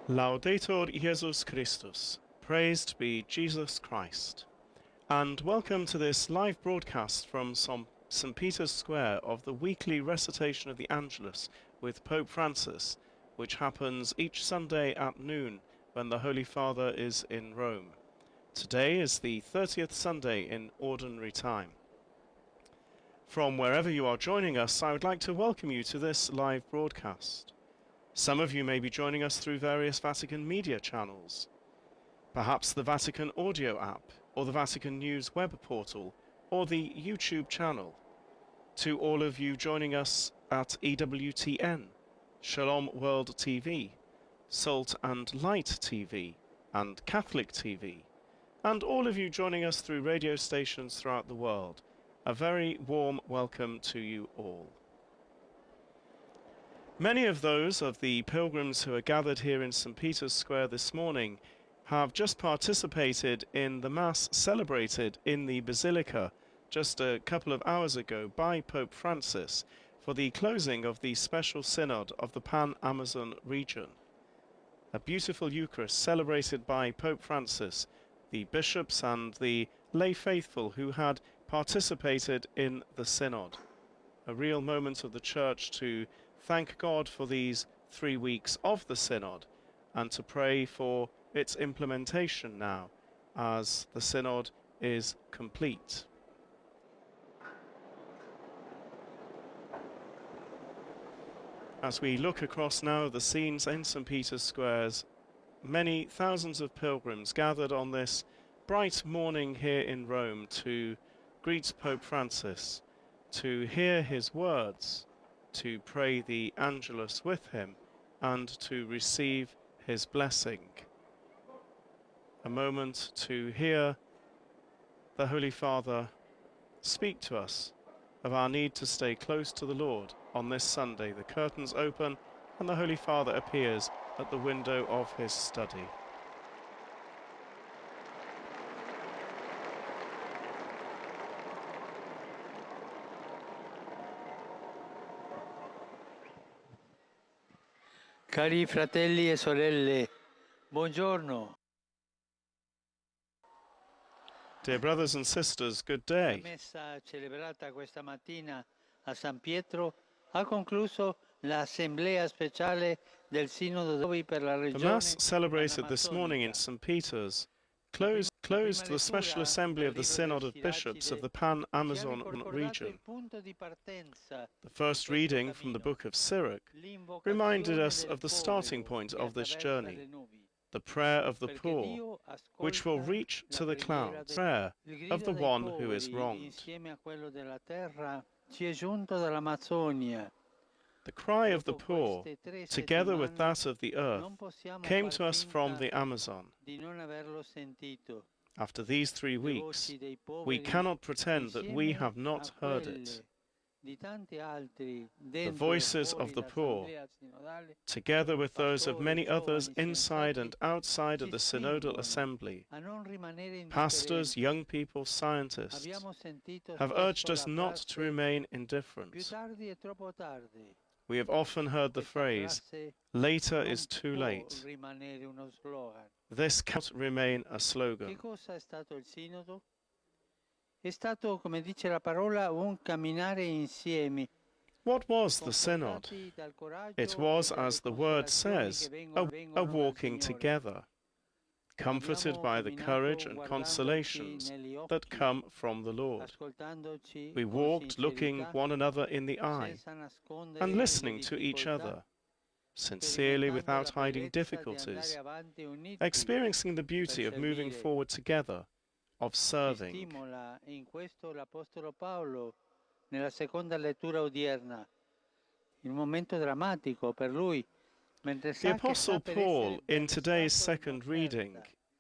Laudetur Jesus Christus. Praised be Jesus Christ. And welcome to this live broadcast from St. Peter's Square of the weekly recitation of the Angelus with Pope Francis, which happens each Sunday at noon when the Holy Father is in Rome. Today is the 30th Sunday in Ordinary Time. From wherever you are joining us, I would like to welcome you to this live broadcast. Some of you may be joining us through various Vatican media channels, perhaps the Vatican audio app, or the Vatican News web portal, or the YouTube channel. To all of you joining us at EWTN, Shalom World TV, Salt and Light TV, and Catholic TV, and all of you joining us through radio stations throughout the world, a very warm welcome to you all. Many of those of the pilgrims who are gathered here in St. Peter's Square this morning have just participated in the Mass celebrated in the Basilica just a couple of hours ago by Pope Francis for the closing of the Special Synod of the Pan-Amazon region. A beautiful Eucharist celebrated by Pope Francis, the bishops and the lay faithful who had participated in the Synod. A real moment of the Church to thank God for these 3 weeks of the Synod and to pray for its implementation now as the Synod is complete. As we look across now the scenes in St. Peter's Squares, many thousands of pilgrims gathered on this bright morning here in Rome to greet Pope Francis, to hear his words, to pray the Angelus with him, and to receive his blessing. A moment to hear the Holy Father speak to us of our need to stay close to the Lord on this Sunday. The curtains open and the Holy Father appears at the window of his study. Cari fratelli e sorelle, buongiorno. Dear brothers and sisters, good La day. messa celebrata questa mattina a San Pietro ha concluso l'assemblea speciale del Sinodo per la The regione Mass celebrated this morning in St. Peter's closed the special assembly of the Synod of Bishops of the Pan-Amazon region. The first reading from the book of Sirach reminded us of the starting point of this journey, the prayer of the poor, which will reach to the clouds, prayer of the one who is wronged. The cry of the poor, together with that of the earth, came to us from the Amazon. After these 3 weeks, we cannot pretend that we have not heard it. The voices of the poor, together with those of many others inside and outside of the Synodal Assembly, pastors, young people, scientists, have urged us not to remain indifferent. We have often heard the phrase, "Later is too late." This cannot remain a slogan. What was the Synod? It was, as the word says, a walking together, comforted by the courage and consolations that come from the Lord. We walked looking one another in the eye and listening to each other, sincerely without hiding difficulties, experiencing the beauty of moving forward together, of serving. The Apostle Paul, in today's second reading,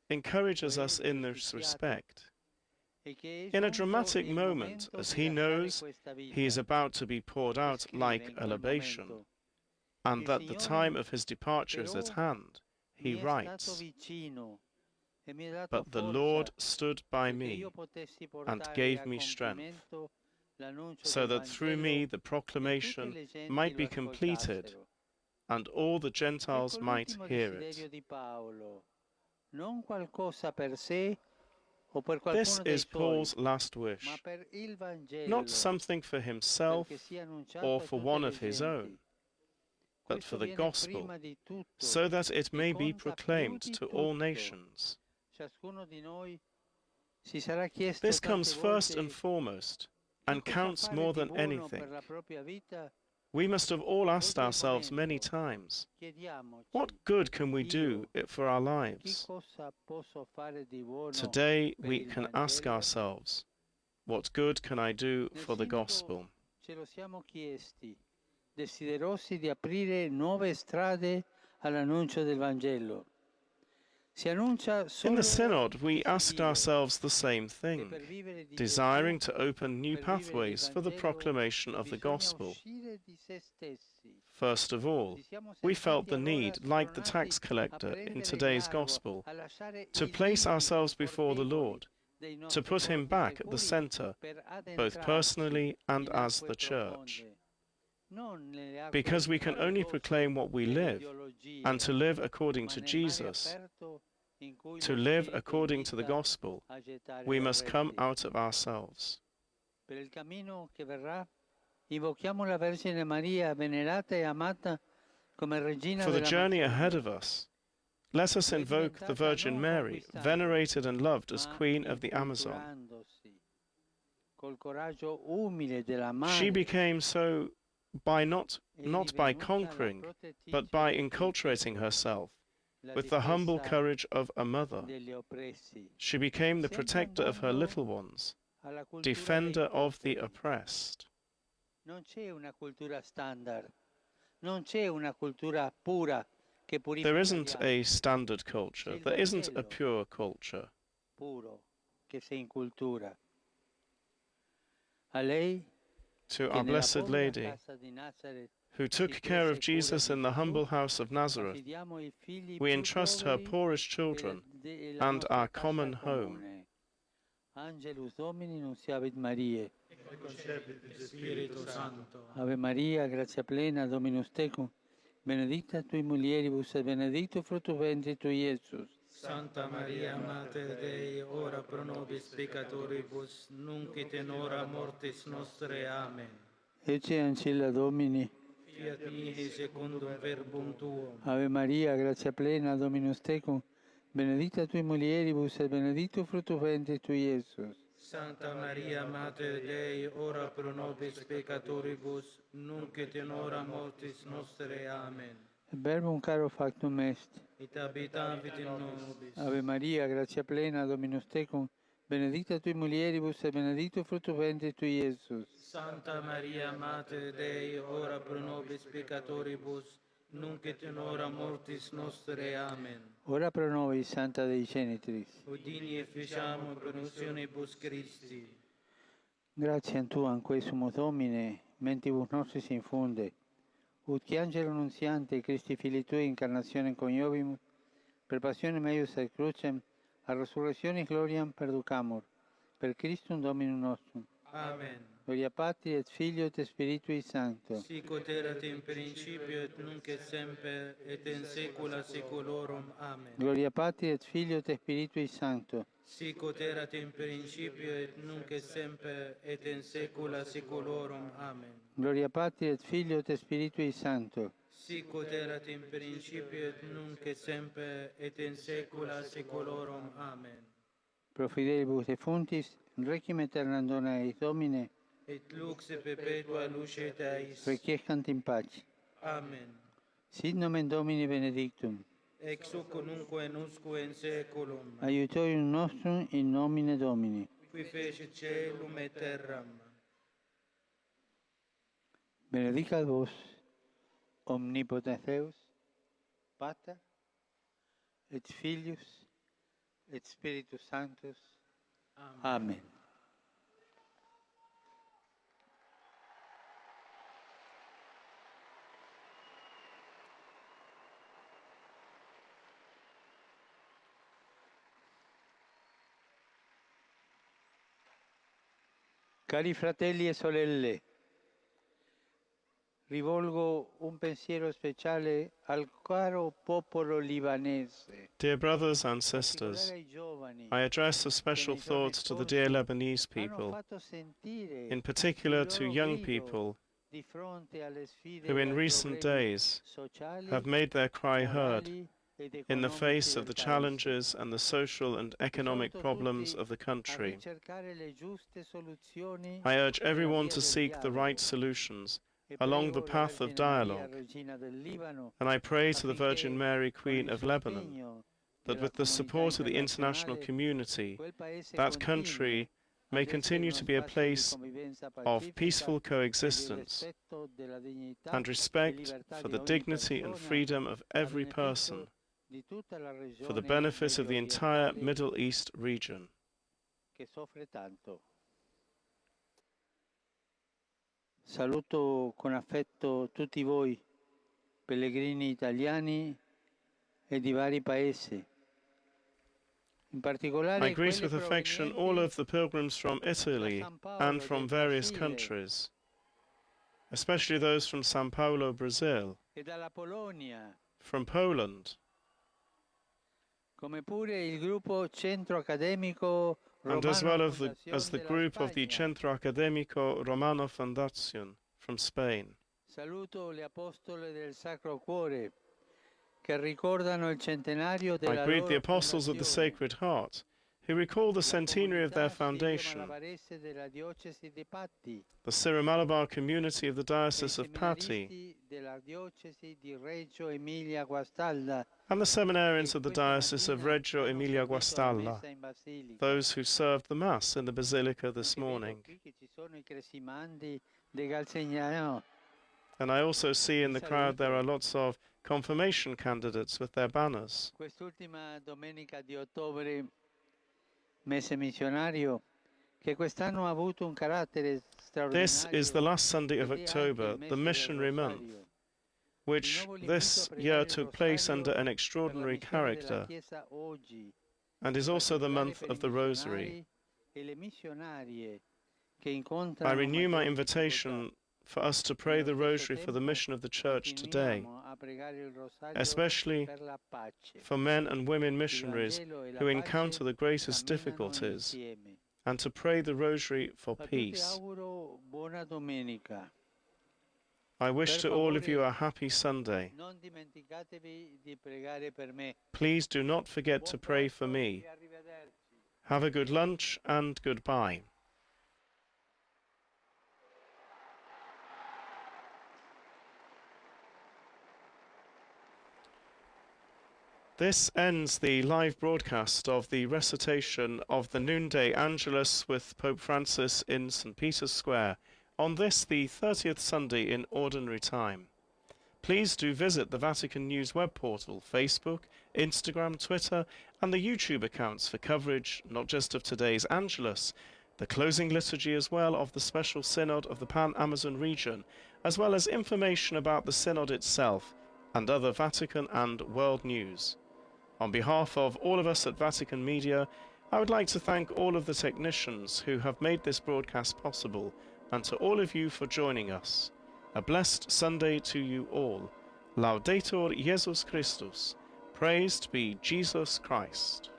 encourages us in this respect. In a dramatic moment, as he knows he is about to be poured out like a libation, and that the time of his departure is at hand, he writes, "But the Lord stood by me and gave me strength, so that through me the proclamation might be completed, and all the Gentiles Ecco might l'ultimo hear desiderio it. di Paolo, non qualcosa per sé o per This qualcuno dei is suoi, Paul's last ma wish, per il not Vangelo, something for perché himself sia or annunciato a for tutte one le of his genti. own, but for Questo the viene gospel, prima di tutto so that it e may be conta più proclaimed di to all tutto. nations. Ciascuno di noi si sarà chiesto This tante comes first and volte foremost, che and cosa counts fare more di than buono per anything. la propria vita. We must have all asked Oggi al ourselves many momento times, what chiediamoci, good can we do io for our che lives? cosa posso fare di buono Today per we il can ask Vangelo? ourselves, what good can I do Nel for the Sinodo gospel? ce lo siamo chiesti, desiderosi di aprire nuove strade all'annuncio del Vangelo. Si annuncia In the solo Synod, we che si asked vive ourselves the same e thing, per vivere di desiring Gesù, to open new per vivere del pathways for the Vangelo, proclamation of the bisogna gospel. uscire di se stessi. First of all, Ci siamo we felt sentiti the allora need, like the spronati tax a collector in prendere il today's largo, gospel, a lasciare to i place limiti ourselves before the confortevoli Lord, dei to nostri put him porti back at the sicuri center, per both addentrarci personally and in as acque the church. profonde, non nelle acque Because we can only fabbricose proclaim what we delle live, and ideologie, to live according ma to nel mare Jesus, aperto in cui to lo live Spirito according to the invita gospel, a gettare we le must come reti. out of ourselves. Per il cammino che verrà, invochiamo la Vergine Maria, venerata e amata come regina For the journey ahead dell'Amazzonia. of us, let us Lo è invoke the diventata Virgin non Mary, conquistando, venerated and loved as ma Queen of the Amazon. inculturandosi, col coraggio umile She dell'amare, became so by è not by divenuta la conquering, but by protettrice dei inculturating piccoli, herself, la with the humble difesa courage of a mother. degli oppressi, She became the sempre protector of her andando little ones, alla cultura dei defender of the popoli. oppressed. Non c'è una cultura standard, non c'è una cultura pura che There purifica gli isn't a altri. standard C'è culture, il there isn't a Vangelo pure culture. puro che sei in cultura. A lei To che our nella Blessed povera Lady, casa di Nazareth who si took care of prese cura Jesus di in the Gesù, humble house of Nazareth, affidiamo i figli we più entrust her poveri poorest children e la and nostra our casa common home. comune. Angelus Domini nunciavit Mariae. Spirito Santo. Ave Maria, grazia plena, Dominus tecum, benedicta tui mulieribus et benedictus fructus ventris tui, Iesus. Santa Maria, Mater Dei, ora pro nobis peccatoribus, nunc et in hora mortis nostre. Amen. Ecce ancilla Domini. Fiat mihi secundum verbum tuum. Ave Maria, grazia plena, Dominus tecum, benedicta tui mulieribus et benedictus fructus ventris tui, Iesus. Santa Maria, Mater Dei, ora pro nobis peccatoribus, nunc et in hora mortis nostre. Amen. Verbum caro factum est. Et habitavit in nobis. Ave Maria, grazia plena, Dominus tecum, benedicta tui mulieribus et benedictus fructus ventris tui, Iesus. Santa Maria, Mater Dei, ora pro nobis peccatoribus, nunc et in hora mortis nostre. Amen. Ora pro nobis, Santa Dei Genitris. Udini e ficiamo per unzionibus Christi. Gratiam Tuam, quae sumus Domine, mentibus nostris infunde, ut qui angelo nunziante Christi Filii Tui incarnationem coniovimus, per passionem eius et crucem, a resurrectionis gloriam perducamur, per Christum Dominum nostrum. Amen. Gloria Patri et Filio et Spiritui Sancto. Sic ut erat in principio et nunc et semper et in saecula saeculorum. Amen. Gloria Patri et Filio et Spiritui Sancto. Sic ut erat in principio et nunc et semper et in saecula saeculorum. Amen. Gloria Patri et Filio et Spiritui Sancto. Sic ut erat in principio et nunc et semper et in saecula saeculorum. Amen. Pro fidelibus defuntis, requiem aeternam dona eis Domine, Et lux perpetua luce Deis. requiescant in pace. Amen. Sit nomen Domini benedictum. Ex hoc nunquam in usque in saeculum. Aiutorium nostrum in nomine Domini. Qui fecit caelum et terram. Benedicat vos, omnipotens Deus, Pater, et Filius, et Spiritus Sanctus. Amen. Cari fratelli e sorelle, Rivolgo un pensiero speciale al caro popolo libanese, Dear brothers and in particolare sisters, ai giovani I address a che special nei giorni thought to the dear scorsi Lebanese hanno people, fatto sentire in il particular to loro young grido people di fronte alle sfide who e in ai recent problemi days sociali, have made their cry heard morali ed in the economici face of del the paese. challenges and the social and economic Esorto problems tutti of the a country. ricercare le giuste soluzioni I urge per la everyone via to del seek the right dialogo solutions e along the prego la path of Vergine Maria, dialogue, Regina del Libano, and I pray to the Virgin affinché Mary, con Queen il of Lebanon, sostegno that della with the comunità support of the international internazionale community, quel paese that continui country may ad essere continue uno to be a spazio di place convivenza of pacifica peaceful e di coexistence rispetto della dignità and e respect libertà for di the ogni dignity and persona freedom of a every beneficio person, di tutta la for the regione benefit of the entire mediorientale Middle East region. che soffre tanto. Saluto con affetto tutti voi, pellegrini italiani e di vari paesi, in I particolare greet quelli with affection all provenienti of the pilgrims from da Italy San Paolo and del from various Brasile countries, especially those from Sao Paulo, Brazil, e dalla Polonia, from Poland, come pure il gruppo Centro Accademico and as Romano well as Fondazione the della group of the Spagna. Centro Académico Romano Fundación from Spain. Saluto le apostole del Sacro Cuore che ricordano il centenario I della greet the loro apostles of the fondazione. Sacred Heart, who recall the La centenary of their comunità foundation, sirio-malabarese della diocesi di Patti, the Syro-Malabar community of the e i Diocese of Patti, seminaristi della diocesi di Reggio Emilia Guastalda, and the che seminarians of the questa Diocese of mattina Reggio hanno Emilia servito la Guastalla, messa in basilica. those who served the Mass in the Basilica this Anche vedo morning. qui che ci sono i cresimandi di Galzegnano. And I also see in Vi the crowd there are saluto. lots of confirmation candidates with their banners. Quest'ultima domenica di ottobre, mese missionario, che quest'anno ha avuto un carattere This is the straordinario last Sunday of ed è anche October, il the mese del missionary month, Rosario. which Rinnovo l'invito this a year pregare il took place Rosario under an per la extraordinary missione della character Chiesa oggi, and is in also the particolare month per of i the Rosary. missionari e le missionarie che I incontrano renew my maggiori invitation for us to pray Nello the stesso Rosary for the tempo, mission of the Church today, continuiamo a pregare il Rosario especially per la pace. for men and women Il missionaries Vangelo e la who pace encounter the greatest camminano difficulties, insieme. and to pray the Rosary for A tutti peace. auguro buona domenica. I wish Per to all of you favore, a happy Sunday. non dimenticatevi di pregare per me. Please do not forget to Buon pray for pranzo me. e arrivederci. Have a good lunch and goodbye. This ends the live broadcast of the recitation of the noonday Angelus with Pope Francis in St. Peter's Square on this, the 30th Sunday in Ordinary Time. Please do visit the Vatican News web portal, Facebook, Instagram, Twitter, and the YouTube accounts for coverage not just of today's Angelus, the closing liturgy as well of the Special Synod of the Pan-Amazon region, as well as information about the Synod itself and other Vatican and world news. On behalf of all of us at Vatican Media, I would like to thank all of the technicians who have made this broadcast possible, and to all of you for joining us. A blessed Sunday to you all. Laudetur Jesus Christus. Praised be Jesus Christ.